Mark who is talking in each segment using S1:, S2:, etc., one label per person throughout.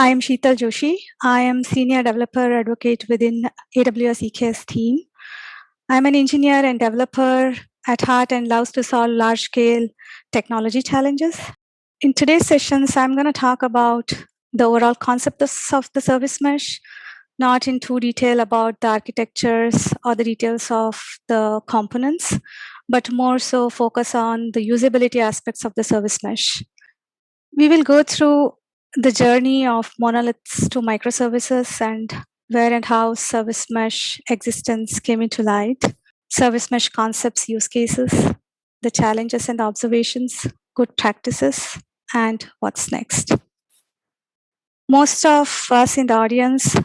S1: I am Sheetal Joshi. I am Senior Developer Advocate within AWS EKS team. I'm an engineer and developer at heart and loves to solve large-scale technology challenges. In today's sessions, I'm going to talk about the overall concept of the service mesh, not in too detail about the architectures or the details of the components, but more so focus on the usability aspects of the service mesh. We will go through the journey of monoliths to microservices and where and how service mesh existence came into light, service mesh concepts, use cases, the challenges and observations, good practices, and what's next. Most of us in the audience,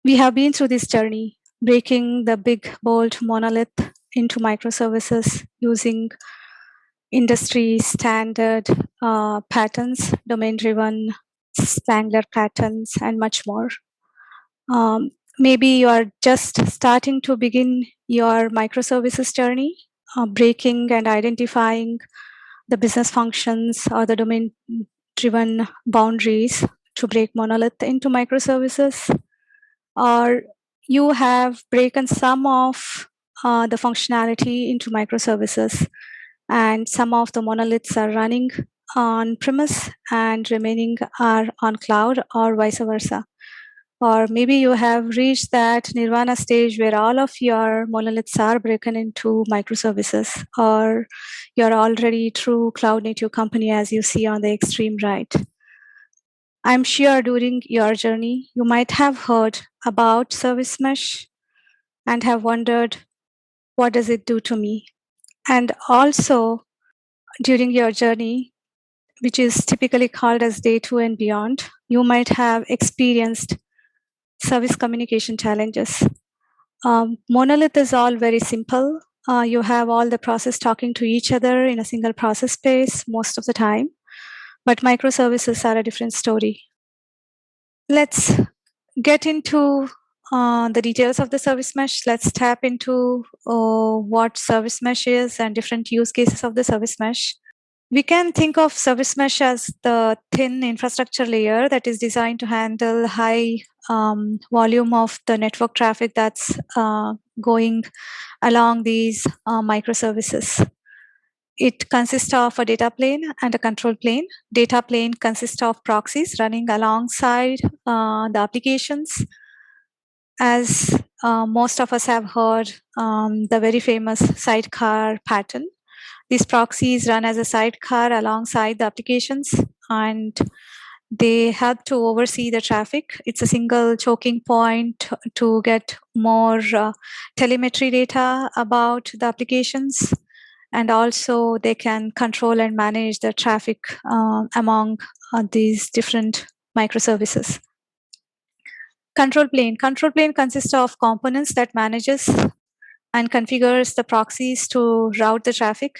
S1: we have been through this journey, breaking the big, bold monolith into microservices using industry standard patterns, domain-driven Spangler patterns, and much more. Maybe you are just starting to begin your microservices journey, breaking and identifying the business functions or the domain-driven boundaries to break monolith into microservices, or you have broken some of the functionality into microservices, and some of the monoliths are running on premise and remaining are on cloud, or vice versa. Or maybe you have reached that nirvana stage where all of your monoliths are broken into microservices, or you're already true cloud native company as you see on the extreme right. I'm sure during your journey, you might have heard about service mesh and have wondered, what does it do to me? And also during your journey, which is typically called as day 2 and beyond, you might have experienced service communication challenges. Monolith is all very simple. You have all the process talking to each other in a single process space most of the time, but microservices are a different story. Let's get into the details of the service mesh. Let's tap into what service mesh is and different use cases of the service mesh. We can think of service mesh as the thin infrastructure layer that is designed to handle high volume of the network traffic that's going along these microservices. It consists of a data plane and a control plane. Data plane consists of proxies running alongside the applications. As most of us have heard, the very famous sidecar pattern. These proxies run as a sidecar alongside the applications, and they help to oversee the traffic. It's a single choking point to get more telemetry data about the applications, and also they can control and manage the traffic among these different microservices. Control plane. Control plane consists of components that manages and configures the proxies to route the traffic.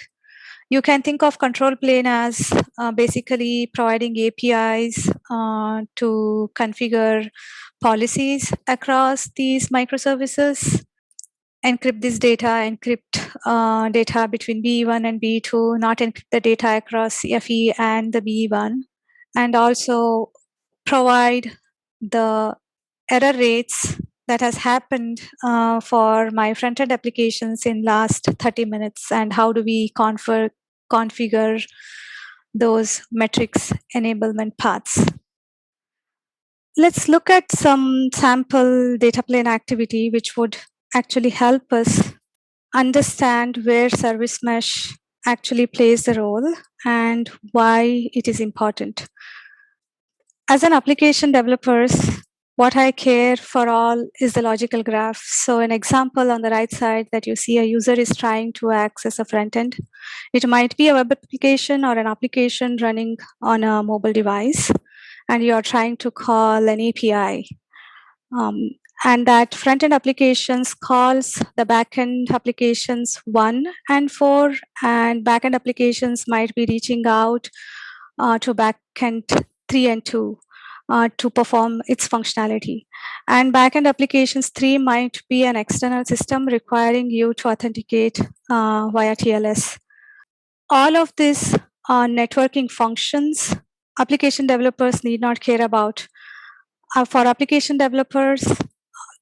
S1: You can think of control plane as basically providing APIs to configure policies across these microservices, encrypt this data, encrypt data between BE1 and BE2, not encrypt the data across FE and the BE1, and also provide the error rates that has happened for my front-end applications in last 30 minutes, and how do we configure those metrics enablement paths. Let's look at some sample data plane activity which would actually help us understand where service mesh actually plays the role and why it is important. As an application developers, what I care for all is the logical graph. So an example on the right side that you see, a user is trying to access a front end. It might be a web application or an application running on a mobile device, and you are trying to call an API. And that front-end applications calls the back-end applications 1 and 4, and back-end applications might be reaching out to back-end 3 and 2 to perform its functionality. And back-end applications 3 might be an external system requiring you to authenticate via TLS. All of these networking functions, application developers need not care about. For application developers,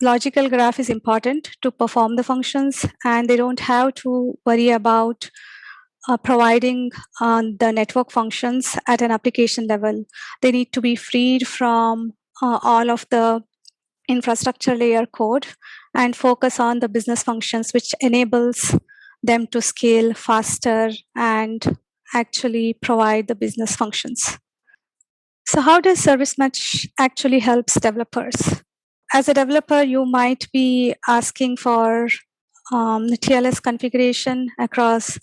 S1: logical graph is important to perform the functions, and they don't have to worry about providing the network functions at an application level. They need to be freed from all of the infrastructure layer code and focus on the business functions, which enables them to scale faster and actually provide the business functions. So how does Service Mesh actually helps developers? As a developer, you might be asking for TLS configuration across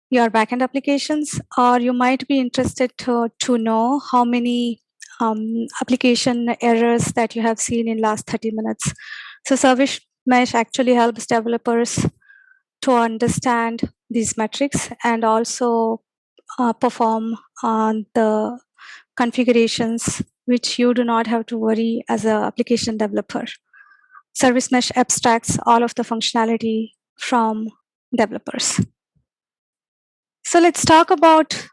S1: your backend applications, or you might be interested to know how many application errors that you have seen in last 30 minutes. So Service Mesh actually helps developers to understand these metrics and also perform on the configurations which you do not have to worry as an application developer. Service Mesh abstracts all of the functionality from developers. So let's talk about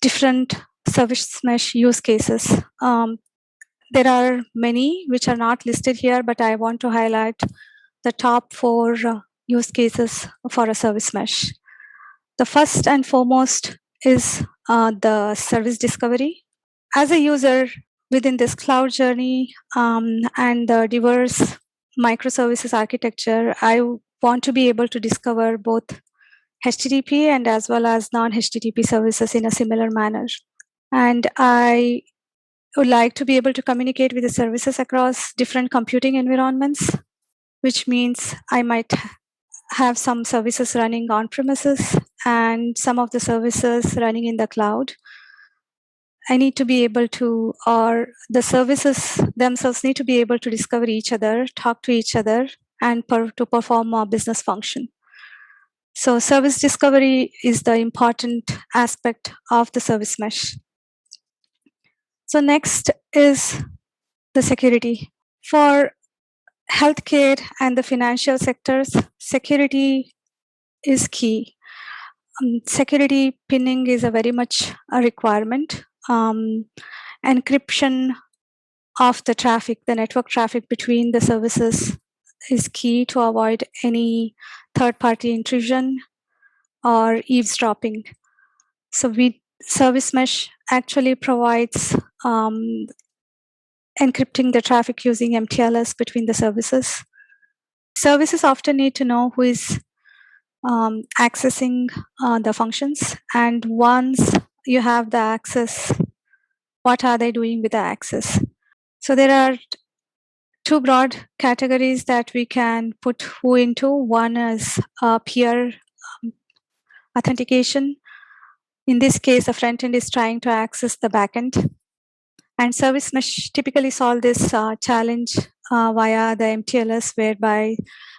S1: different Service Mesh use cases. There are many which are not listed here, but I want to highlight the top 4 use cases for a Service Mesh. The first and foremost is the service discovery. As a user within this cloud journey and the diverse microservices architecture, I want to be able to discover both HTTP and as well as non-HTTP services in a similar manner. And I would like to be able to communicate with the services across different computing environments, which means I might have some services running on premises and some of the services running in the cloud. I need to be able to, or the services themselves need to be able to discover each other, talk to each other, and to perform a business function. So service discovery is the important aspect of the Service Mesh. So next is the security. For healthcare and the financial sectors, security is key. Security pinning is a very much a requirement. Encryption of the traffic, the network traffic between the services is key to avoid any third-party intrusion or eavesdropping. So Service Mesh actually provides encrypting the traffic using MTLS between the services. Services often need to know who is accessing the functions, and once you have the access, what are they doing with the access? So there are 2 broad categories that we can put who into. One is peer authentication. In this case, the front end is trying to access the backend. And Service Mesh typically solve this challenge via the MTLS, whereby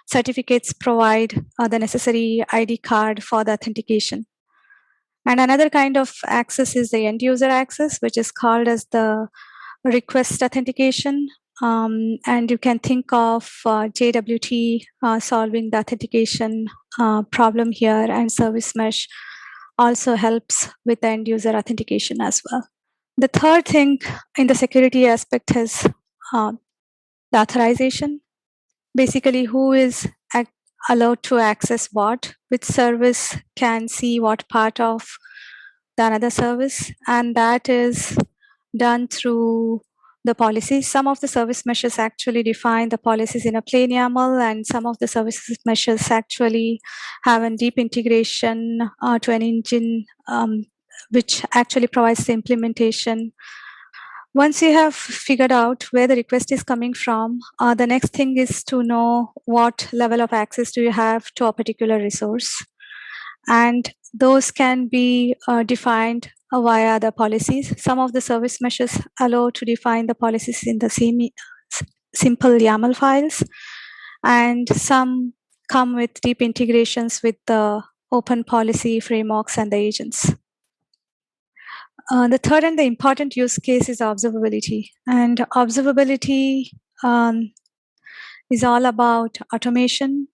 S1: certificates provide the necessary ID card for the authentication. And another kind of access is the end user access, which is called as the request authentication. And you can think of JWT solving the authentication problem here, and Service Mesh also helps with the end user authentication as well. The third thing in the security aspect is the authorization. Basically, who is allowed to access what, which service can see what part of the another service, and that is done through the policies. Some of the service meshes actually define the policies in a plain YAML, and some of the services meshes actually have a deep integration to an engine which actually provides the implementation. Once you have figured out where the request is coming from, the next thing is to know what level of access do you have to a particular resource. And those can be defined via the policies. Some of the service meshes allow to define the policies in the simple YAML files, and some come with deep integrations with the open policy frameworks and the agents. The third and the important use case is observability. And observability is all about automation.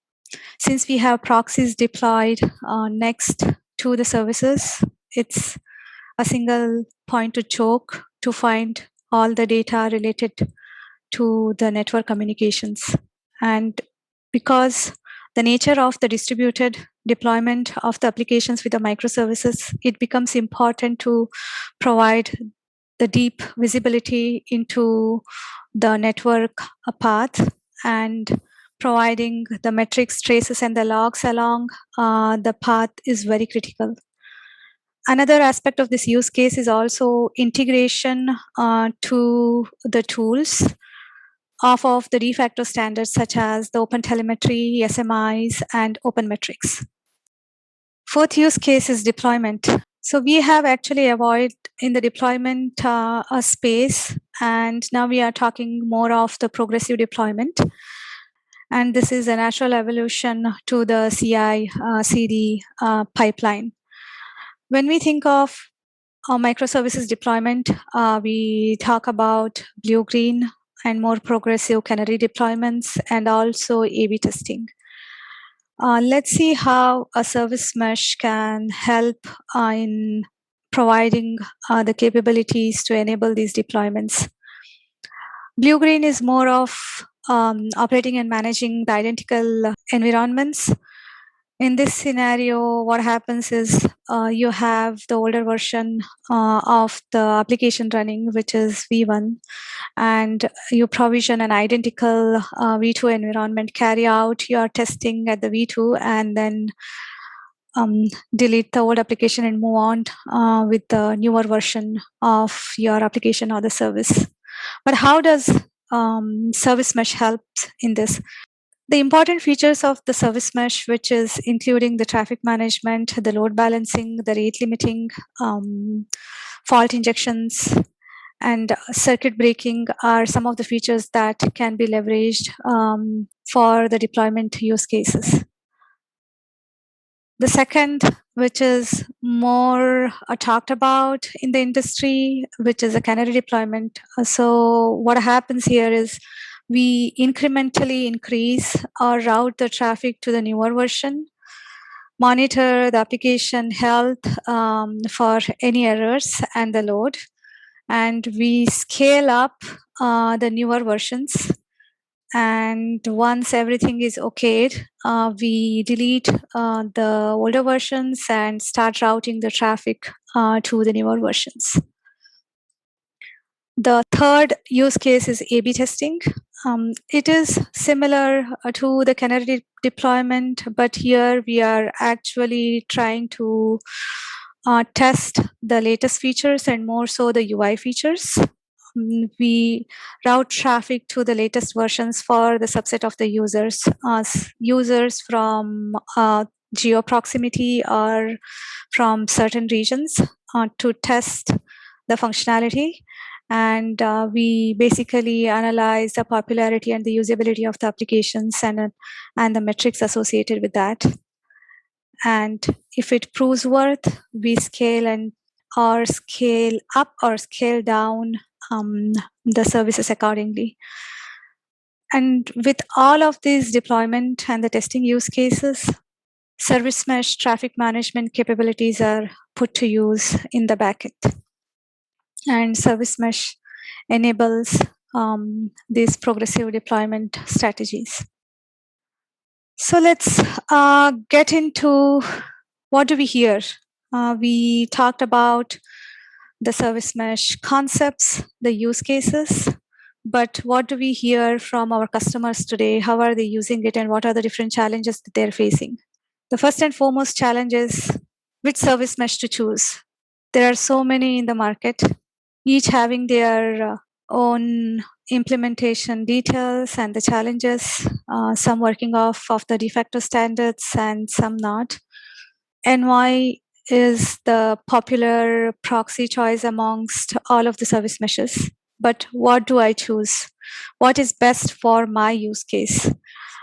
S1: Since we have proxies deployed next to the services, it's a single point to choke to find all the data related to the network communications. And because the nature of the distributed deployment of the applications with the microservices, it becomes important to provide the deep visibility into the network path and providing the metrics, traces, and the logs along the path is very critical. Another aspect of this use case is also integration to the tools of the de facto standards such as the OpenTelemetry, SMIs, and OpenMetrics. Fourth use case is deployment. So we have actually avoided in the deployment space, and now we are talking more of the progressive deployment. And this is a natural evolution to the CI CD pipeline. When we think of microservices deployment, we talk about blue-green and more progressive canary deployments and also A/B testing. Let's see how a service mesh can help in providing the capabilities to enable these deployments. Blue-green is more of operating and managing the identical environments. In this scenario, what happens is you have the older version of the application running, which is V1, and you provision an identical V2 environment, carry out your testing at the V2, and then delete the old application and move on with the newer version of your application or the service. But how does service mesh help in this? The important features of the service mesh, which is including the traffic management, the load balancing, the rate limiting, fault injections, and circuit breaking are some of the features that can be leveraged for the deployment use cases. The second, which is more talked about in the industry, which is a canary deployment. So what happens here is we incrementally increase or route the traffic to the newer version, monitor the application health for any errors and the load, and we scale up the newer versions. And once everything is okayed, we delete the older versions and start routing the traffic to the newer versions. The third use case is A/B testing. It is similar to the canary deployment, but here we are actually trying to test the latest features and more so the UI features. We route traffic to the latest versions for the subset of the users, users from geo proximity or from certain regions to test the functionality. And we basically analyze the popularity and the usability of the applications and the metrics associated with that. And if it proves worth, we scale or scale up or scale down the services accordingly. And with all of these deployment and the testing use cases, service mesh traffic management capabilities are put to use in the backend. And service mesh enables these progressive deployment strategies. So let's get into what do we hear. We talked about the service mesh concepts, the use cases, but what do we hear from our customers today? How are they using it and what are the different challenges that they're facing? The first and foremost challenge is which service mesh to choose. There are so many in the market, each having their own implementation details and the challenges, some working off of the de facto standards and some not. NY is the popular proxy choice amongst all of the service meshes. But what do I choose? What is best for my use case?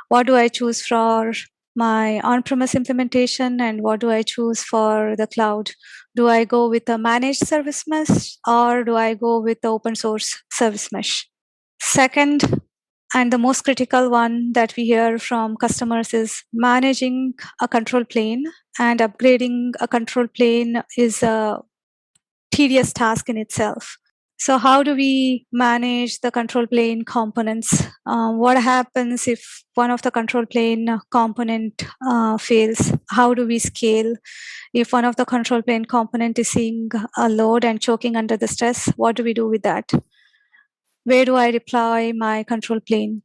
S1: What do I choose for my on-premise implementation and what do I choose for the cloud? Do I go with a managed service mesh or do I go with the open source service mesh? Second, and the most critical one that we hear from customers is managing a control plane, and upgrading a control plane is a tedious task in itself. So how do we manage the control plane components? What happens if one of the control plane component fails? How do we scale? If one of the control plane component is seeing a load and choking under the stress, what do we do with that? Where do I deploy my control plane?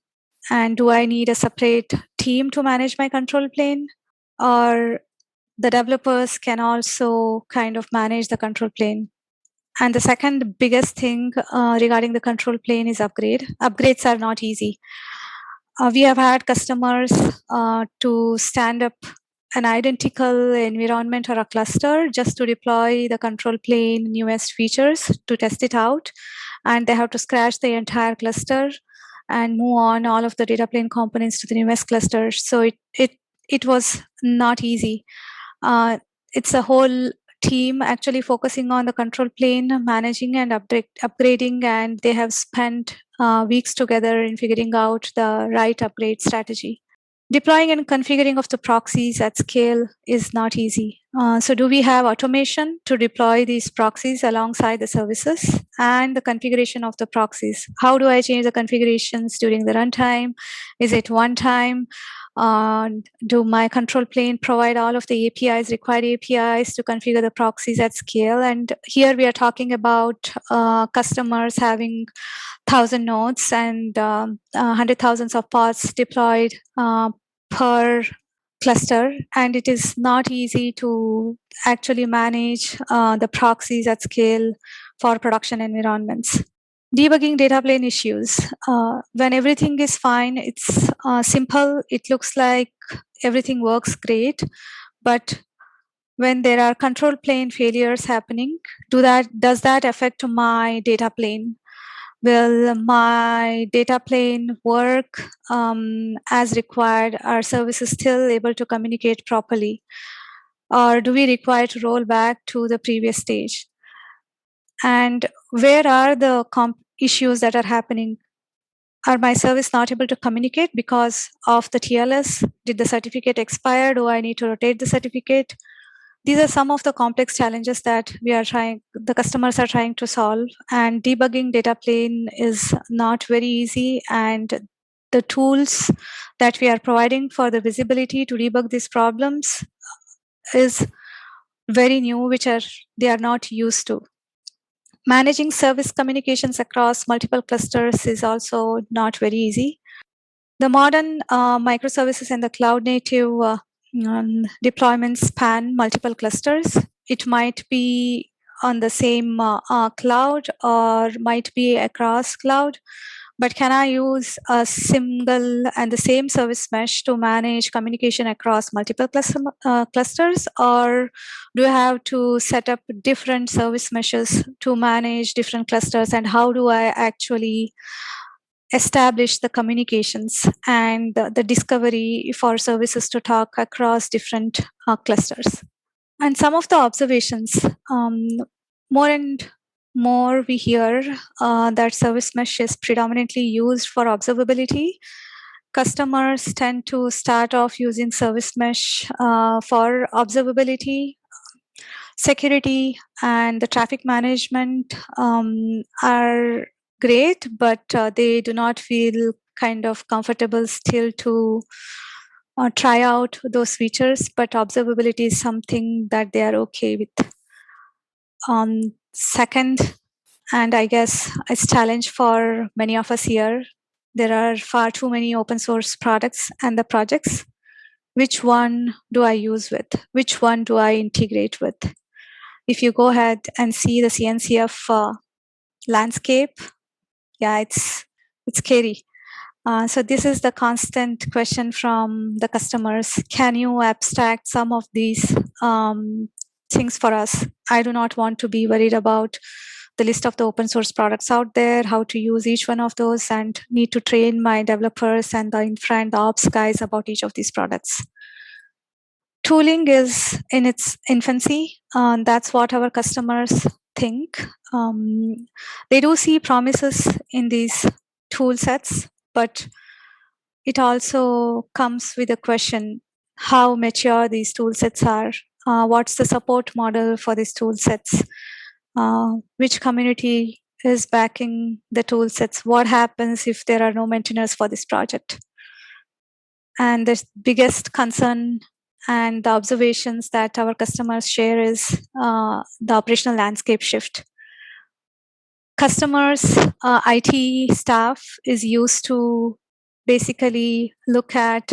S1: And do I need a separate team to manage my control plane? Or the developers can also kind of manage the control plane? And the second biggest thing regarding the control plane is upgrade. Upgrades are not easy. We have had customers to stand up an identical environment or a cluster just to deploy the control plane newest features to test it out. And they have to scratch the entire cluster and move on all of the data plane components to the newest cluster. So it was not easy. It's a whole team actually focusing on the control plane, managing and upgrading, and they have spent weeks together in figuring out the right upgrade strategy. Deploying and configuring of the proxies at scale is not easy. So do we have automation to deploy these proxies alongside the services and the configuration of the proxies? How do I change the configurations during the runtime? Is it one time? Do my control plane provide all of the APIs, required APIs to configure the proxies at scale? And here we are talking about customers having 1,000 nodes and hundred thousands of pods deployed per cluster, and it is not easy to actually manage the proxies at scale for production environments. Debugging data plane issues. When everything is fine, it's simple. It looks like everything works great, but when there are control plane failures happening, does that affect my data plane? Will my data plane work as required? Are services still able to communicate properly? Or do we require to roll back to the previous stage? And where are the issues that are happening? Are my service not able to communicate because of the TLS? Did the certificate expire? Do I need to rotate the certificate? These are some of the complex challenges that the customers are trying to solve, and debugging data plane is not very easy, and the tools that we are providing for the visibility to debug these problems is very new, which they are not used to. Managing service communications across multiple clusters is also not very easy. The modern microservices and the cloud native deployments span multiple clusters. It might be on the same cloud or might be across cloud, but can I use a single and the same service mesh to manage communication across multiple clusters, or do I have to set up different service meshes to manage different clusters, and how do I actually establish the communications and the discovery for services to talk across different clusters? And some of the observations, more and more we hear that service mesh is predominantly used for observability. Customers tend to start off using service mesh for observability. Security and the traffic management are great, but they do not feel kind of comfortable still to try out those features. But observability is something that they are okay with. Second, and I guess it's a challenge for many of us here, there are far too many open source products and the projects. Which one do I use with? Which one do I integrate with? If you go ahead and see the CNCF landscape, yeah, it's scary. So this is the constant question from the customers. Can you abstract some of these things for us? I do not want to be worried about the list of the open source products out there, how to use each one of those, and need to train my developers and the infra and the ops guys about each of these products. Tooling is in its infancy. That's what our customers think. They do see promises in these tool sets, but it also comes with a question, how mature these tool sets are, what's the support model for these tool sets, which community is backing the tool sets. What happens if there are no maintainers for this project? And the biggest concern and the observations that our customers share is the operational landscape shift. Customers, IT staff is used to basically look at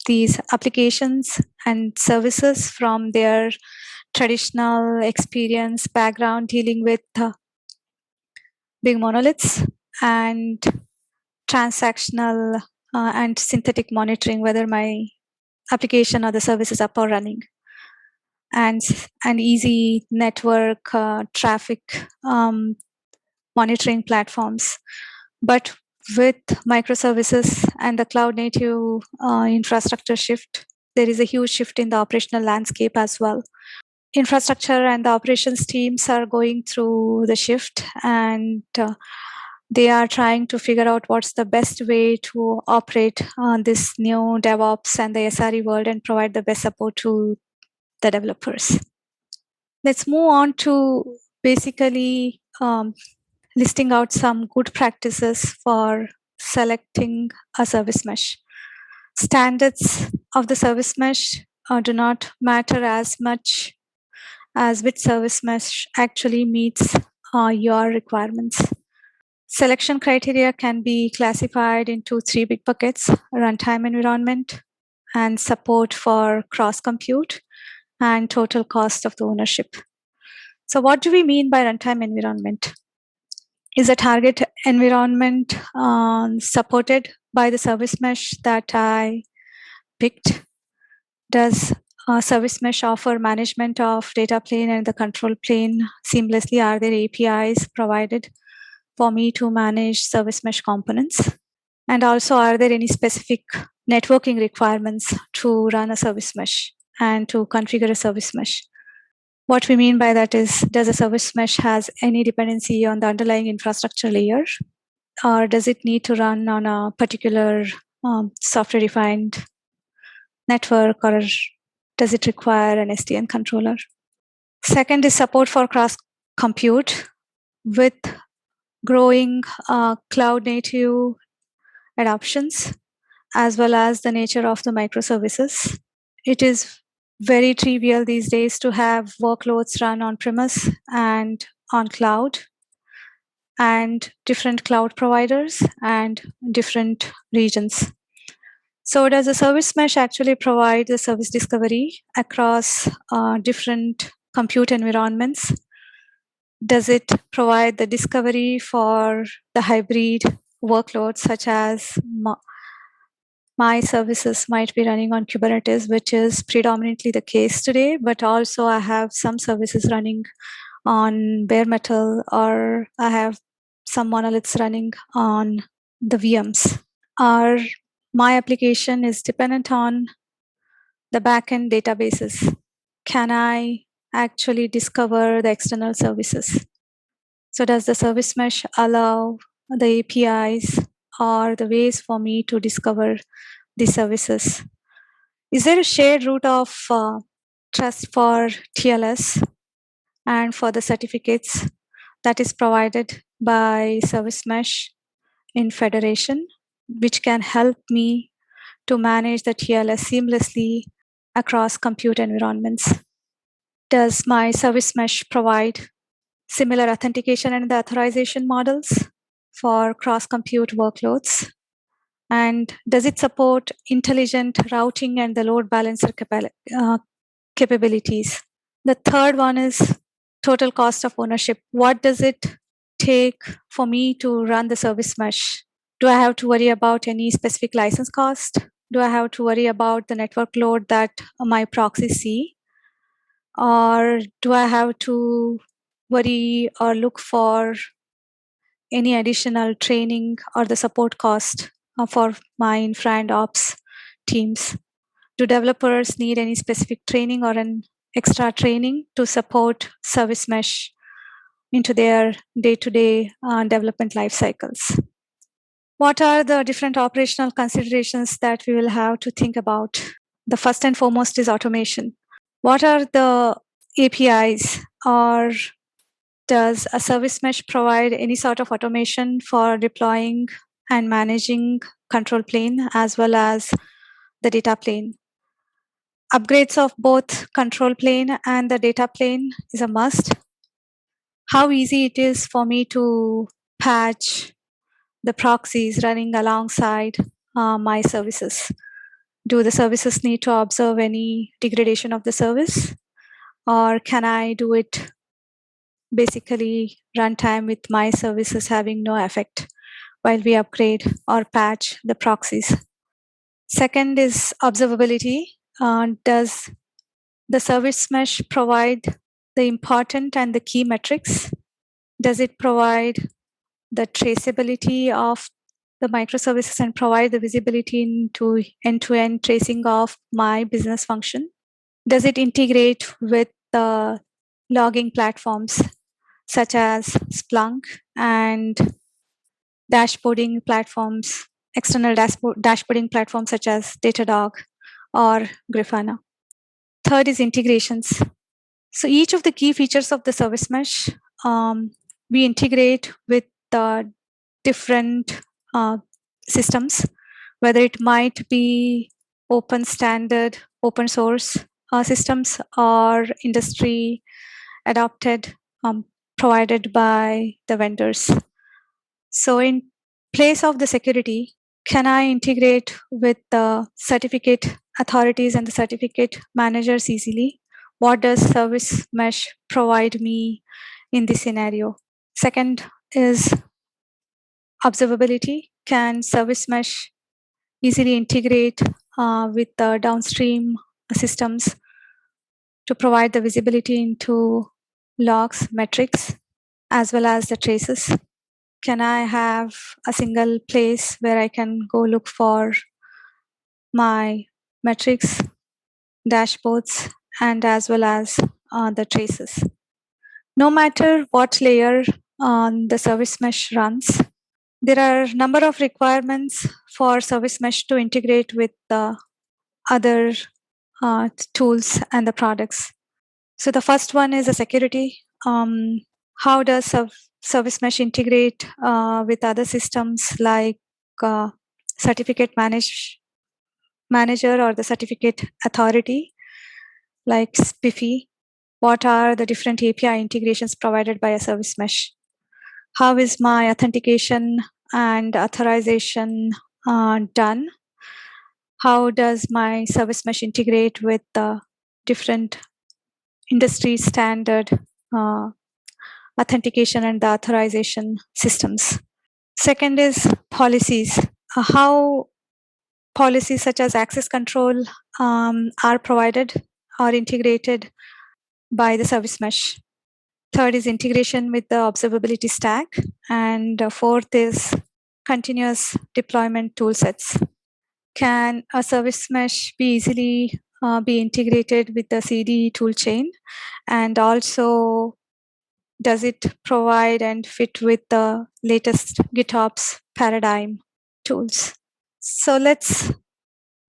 S1: these applications and services from their traditional experience background dealing with big monoliths and transactional and synthetic monitoring, whether my application or the service is up or running, and easy network traffic monitoring platforms. But with microservices and the cloud native infrastructure shift, there is a huge shift in the operational landscape as well. Infrastructure and the operations teams are going through the shift, and they are trying to figure out what's the best way to operate on this new DevOps and the SRE world and provide the best support to the developers. Let's move on to basically listing out some good practices for selecting a service mesh. Standards of the service mesh do not matter as much as which service mesh actually meets your requirements. Selection criteria can be classified into 3 big buckets: runtime environment, and support for cross-compute, and total cost of the ownership. So what do we mean by runtime environment? Is a target environment supported by the service mesh that I picked? Does service mesh offer management of data plane and the control plane seamlessly? Are there APIs provided for me to manage service mesh components? And also, are there any specific networking requirements to run a service mesh and to configure a service mesh? What we mean by that is, does a service mesh has any dependency on the underlying infrastructure layer? Or does it need to run on a particular software-defined network, or does it require an SDN controller? Second is support for cross-compute. With growing cloud-native adoptions, as well as the nature of the microservices, it is very trivial these days to have workloads run on premise and on cloud, and different cloud providers and different regions. So does a service mesh actually provide the service discovery across different compute environments? Does it provide the discovery for the hybrid workloads, such as my services might be running on Kubernetes, which is predominantly the case today, but also I have some services running on bare metal, or I have some monoliths running on the VMs. Or my application is dependent on the backend databases. Can I actually discover the external services? So does the service mesh allow the APIs or the ways for me to discover the services? Is there a shared root of trust for TLS and for the certificates that is provided by service mesh in federation, which can help me to manage the TLS seamlessly across compute environments? Does my service mesh provide similar authentication and the authorization models for cross-compute workloads? And does it support intelligent routing and the load balancer capabilities? The third one is total cost of ownership. What does it take for me to run the service mesh? Do I have to worry about any specific license cost? Do I have to worry about the network load that my proxies see? Or do I have to worry or look for any additional training or the support cost for my infra and ops teams? Do developers need any specific training or an extra training to support service mesh into their day-to-day development life cycles? What are the different operational considerations that we will have to think about? The first and foremost is automation. What are the APIs or does a service mesh provide any sort of automation for deploying and managing control plane as well as the data plane? Upgrades of both control plane and the data plane is a must. How easy it is for me to patch the proxies running alongside my services? Do the services need to observe any degradation of the service, or can I do it basically runtime with my services having no effect while we upgrade or patch the proxies? Second is observability. Does the service mesh provide the important and the key metrics? Does it provide the traceability of the microservices and provide the visibility into end-to-end tracing of my business function? Does it integrate with the logging platforms such as Splunk and dashboarding platforms, external dashboarding platforms such as Datadog or Grafana? Third is integrations. So each of the key features of the service mesh, we integrate with the different systems, whether it might be open standard, open source systems or industry adopted, provided by the vendors. So in place of the security, can I integrate with the certificate authorities and the certificate managers easily? What does service mesh provide me in this scenario? Second is observability. Can service mesh easily integrate with the downstream systems to provide the visibility into logs, metrics, as well as the traces? Can I have a single place where I can go look for my metrics, dashboards, and as well as the traces? No matter what layer the service mesh runs, there are a number of requirements for service mesh to integrate with the other tools and the products. So the first one is the security. How does service mesh integrate with other systems like certificate manager or the certificate authority like SPIFFE? What are the different API integrations provided by a service mesh? How is my authentication and authorization done? How does my service mesh integrate with the different industry standard authentication and the authorization systems? Second is policies. How policies such as access control are provided or integrated by the service mesh. Third is integration with the observability stack. And fourth is continuous deployment tool sets. Can a service mesh be easily be integrated with the CD toolchain? And also, does it provide and fit with the latest GitOps paradigm tools? So let's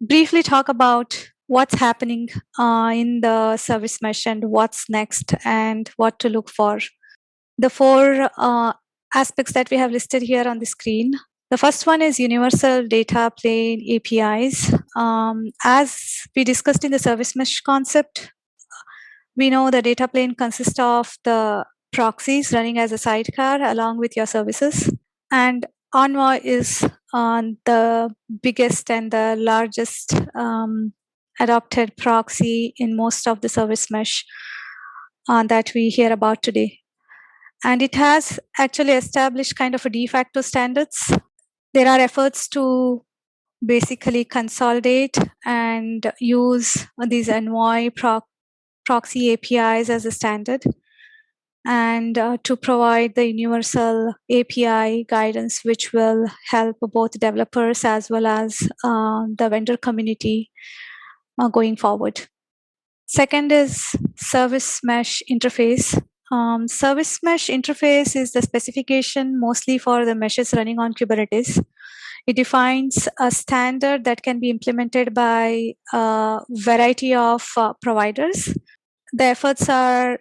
S1: briefly talk about what's happening in the service mesh and what's next and what to look for. The four aspects that we have listed here on the screen. The first one is universal data plane APIs. As we discussed in the service mesh concept, we know the data plane consists of the proxies running as a sidecar along with your services. And Envoy is the biggest and the largest adopted proxy in most of the service mesh that we hear about today. And it has actually established kind of a de facto standards. There are efforts to basically consolidate and use these Envoy proxy APIs as a standard, and to provide the universal API guidance, which will help both developers as well as the vendor community going forward. Second is service mesh interface. Service mesh interface is the specification mostly for the meshes running on Kubernetes. It defines a standard that can be implemented by a variety of providers. The efforts are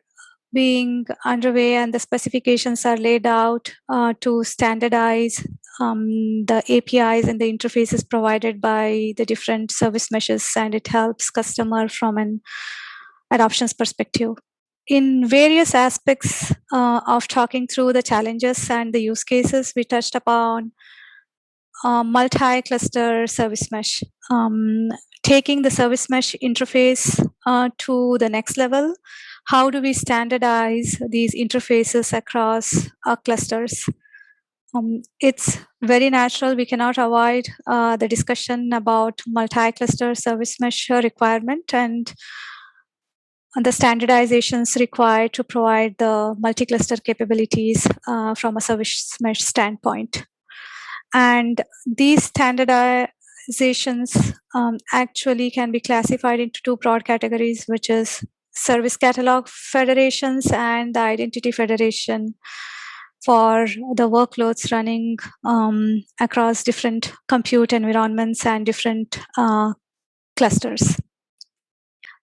S1: being underway, and the specifications are laid out to standardize the APIs and the interfaces provided by the different service meshes, and it helps customer from an adoptions perspective. In various aspects of talking through the challenges and the use cases, we touched upon multi-cluster service mesh, taking the service mesh interface to the next level. How do we standardize these interfaces across our clusters? It's very natural. We cannot avoid the discussion about multi-cluster service mesh requirement and the standardizations required to provide the multi-cluster capabilities from a service mesh standpoint. And these standardizations actually can be classified into two broad categories, which is service catalog federations and the identity federation for the workloads running across different compute environments and different clusters.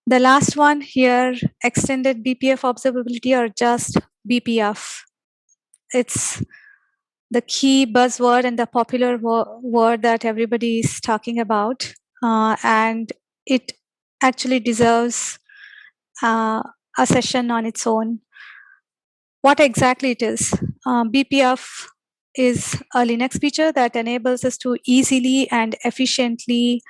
S1: The last one here, extended BPF observability, or just BPF. It's the key buzzword and the popular word that everybody is talking about. And it actually deserves a session on its own. What exactly it is? BPF is a Linux feature that enables us to easily and efficiently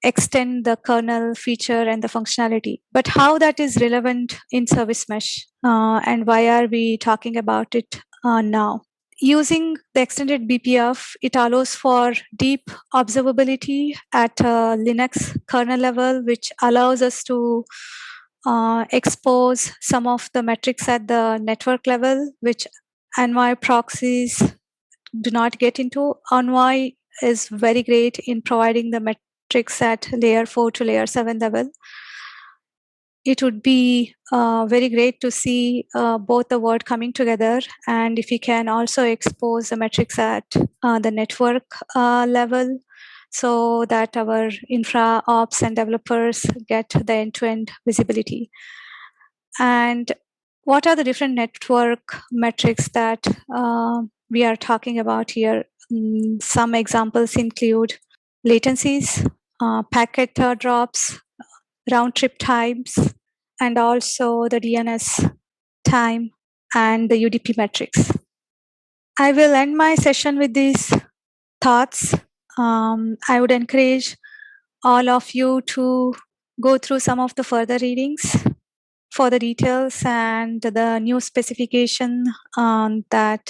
S1: extend the kernel feature and the functionality. But how that is relevant in service mesh, and why are we talking about it now? Using the extended BPF, it allows for deep observability at a Linux kernel level, which allows us to expose some of the metrics at the network level, which Envoy proxies do not get into. Envoy is very great in providing the metrics at layer 4 to layer 7 level. It would be very great to see both the world coming together, and if we can also expose the metrics at the network level, so that our infra ops and developers get the end-to-end visibility. And what are the different network metrics that we are talking about here? Some examples include latencies, packet drops, round trip times, and also the DNS time and the UDP metrics. I will end my session with these thoughts. I would encourage all of you to go through some of the further readings for the details and the new specification that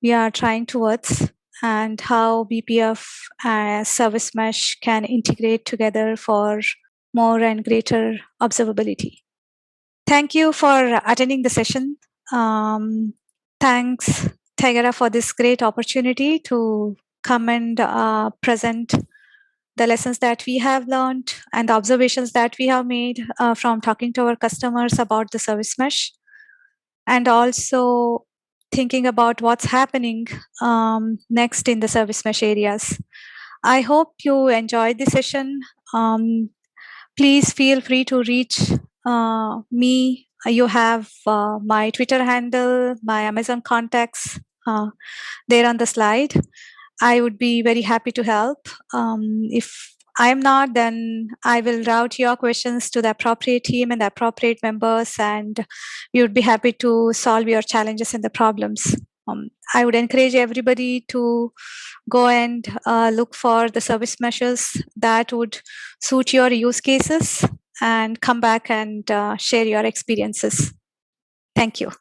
S1: we are trying towards, and how BPF service mesh can integrate together for more and greater observability. Thank you for attending the session. Thanks, Tigera, for this great opportunity to come and present the lessons that we have learned and the observations that we have made from talking to our customers about the service mesh, and also thinking about what's happening next in the service mesh areas. I hope you enjoyed the session. Please feel free to reach me. You have my Twitter handle, my Amazon contacts there on the slide. I would be very happy to help. If I'm not, then I will route your questions to the appropriate team and the appropriate members, and we would be happy to solve your challenges and the problems. I would encourage everybody to go and look for the service meshes that would suit your use cases and come back and share your experiences. Thank you.